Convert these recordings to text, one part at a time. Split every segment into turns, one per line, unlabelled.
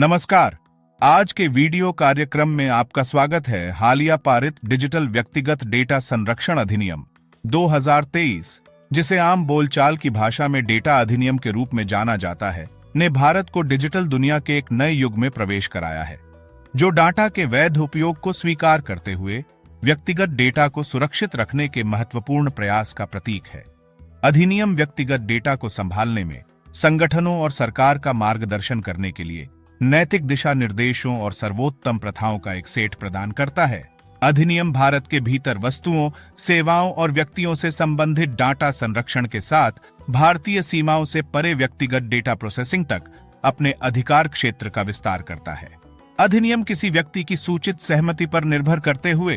नमस्कार। आज के वीडियो कार्यक्रम में आपका स्वागत है। हालिया पारित डिजिटल व्यक्तिगत डेटा संरक्षण अधिनियम 2023, जिसे आम बोलचाल की भाषा में डेटा अधिनियम के रूप में जाना जाता है, ने भारत को डिजिटल दुनिया के एक नए युग में प्रवेश कराया है, जो डाटा के वैध उपयोग को स्वीकार करते हुए व्यक्तिगत डेटा को सुरक्षित रखने के महत्वपूर्ण प्रयास का प्रतीक है। अधिनियम व्यक्तिगत डेटा को संभालने में संगठनों और सरकार का मार्गदर्शन करने के लिए नैतिक दिशा निर्देशों और सर्वोत्तम प्रथाओं का एक सेट प्रदान करता है। अधिनियम भारत के भीतर वस्तुओं, सेवाओं और व्यक्तियों से संबंधित डाटा संरक्षण के साथ भारतीय सीमाओं से परे व्यक्तिगत डेटा प्रोसेसिंग तक अपने अधिकार क्षेत्र का विस्तार करता है। अधिनियम किसी व्यक्ति की सूचित सहमति पर निर्भर करते हुए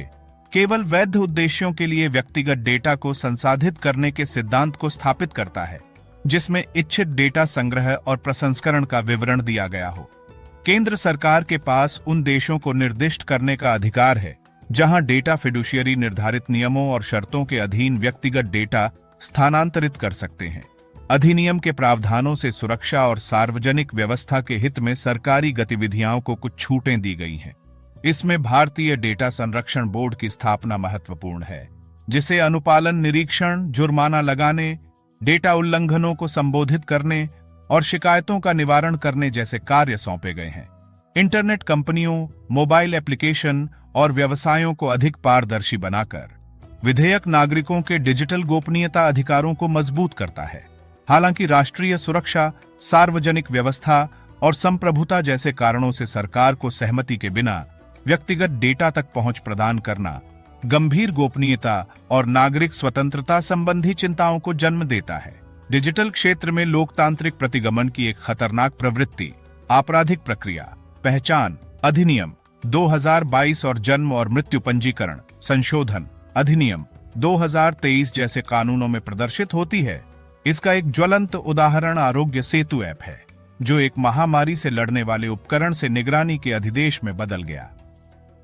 केवल वैध उद्देश्यों के लिए व्यक्तिगत डेटा को संसाधित करने के सिद्धांत को स्थापित करता है, जिसमें इच्छित डेटा संग्रह और प्रसंस्करण का विवरण दिया गया हो। केंद्र सरकार के पास उन देशों को निर्दिष्ट करने का अधिकार है जहां डेटा फिडुशियरी निर्धारित नियमों और शर्तों के अधीन व्यक्तिगत डेटा स्थानांतरित कर सकते हैं। अधिनियम के प्रावधानों से सुरक्षा और सार्वजनिक व्यवस्था के हित में सरकारी गतिविधियों को कुछ छूटें दी गई हैं। इसमें भारतीय डेटा संरक्षण बोर्ड की स्थापना महत्वपूर्ण है, जिसे अनुपालन निरीक्षण, जुर्माना लगाने, डेटा उल्लंघनों को संबोधित करने और शिकायतों का निवारण करने जैसे कार्य सौंपे गए हैं। इंटरनेट कंपनियों, मोबाइल एप्लीकेशन और व्यवसायों को अधिक पारदर्शी बनाकर विधेयक नागरिकों के डिजिटल गोपनीयता अधिकारों को मजबूत करता है। हालांकि राष्ट्रीय सुरक्षा, सार्वजनिक व्यवस्था और संप्रभुता जैसे कारणों से सरकार को सहमति के बिना व्यक्तिगत डेटा तक पहुंच प्रदान करना गंभीर गोपनीयता और नागरिक स्वतंत्रता संबंधी चिंताओं को जन्म देता है। डिजिटल क्षेत्र में लोकतांत्रिक प्रतिगमन की एक खतरनाक प्रवृत्ति आपराधिक प्रक्रिया पहचान अधिनियम 2022 और जन्म और मृत्यु पंजीकरण संशोधन अधिनियम 2023 जैसे कानूनों में प्रदर्शित होती है। इसका एक ज्वलंत उदाहरण आरोग्य सेतु ऐप है, जो एक महामारी से लड़ने वाले उपकरण से निगरानी के अधिदेश में बदल गया।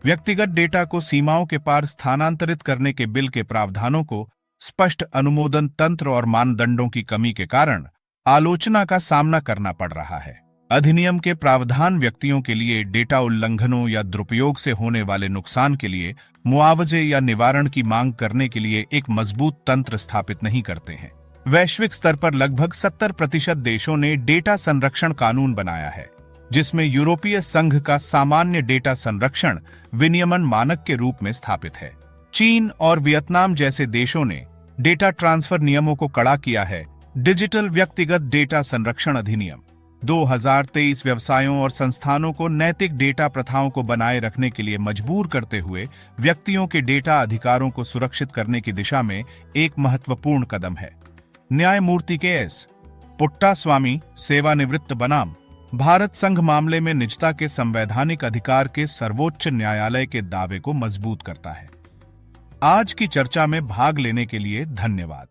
व्यक्तिगत डेटा को सीमाओं के पार स्थानांतरित करने के बिल के प्रावधानों को स्पष्ट अनुमोदन तंत्र और मानदंडों की कमी के कारण आलोचना का सामना करना पड़ रहा है। अधिनियम के प्रावधान व्यक्तियों के लिए डेटा उल्लंघनों या दुरुपयोग से होने वाले नुकसान के लिए मुआवजे या निवारण की मांग करने के लिए एक मजबूत तंत्र स्थापित नहीं करते हैं। वैश्विक स्तर पर लगभग 70% देशों ने डेटा संरक्षण कानून बनाया है, जिसमें यूरोपीय संघ का सामान्य डेटा संरक्षण विनियमन मानक के रूप में स्थापित है। चीन और वियतनाम जैसे देशों ने डेटा ट्रांसफर नियमों को कड़ा किया है। डिजिटल व्यक्तिगत डेटा संरक्षण अधिनियम 2023 व्यवसायों और संस्थानों को नैतिक डेटा प्रथाओं को बनाए रखने के लिए मजबूर करते हुए व्यक्तियों के डेटा अधिकारों को सुरक्षित करने की दिशा में एक महत्वपूर्ण कदम है। न्यायमूर्ति के.एस. पुट्टास्वामी, सेवानिवृत्त बनाम भारत संघ मामले में निजता के संवैधानिक अधिकार के सर्वोच्च न्यायालय के दावे को मजबूत करता है। आज की चर्चा में भाग लेने के लिए धन्यवाद।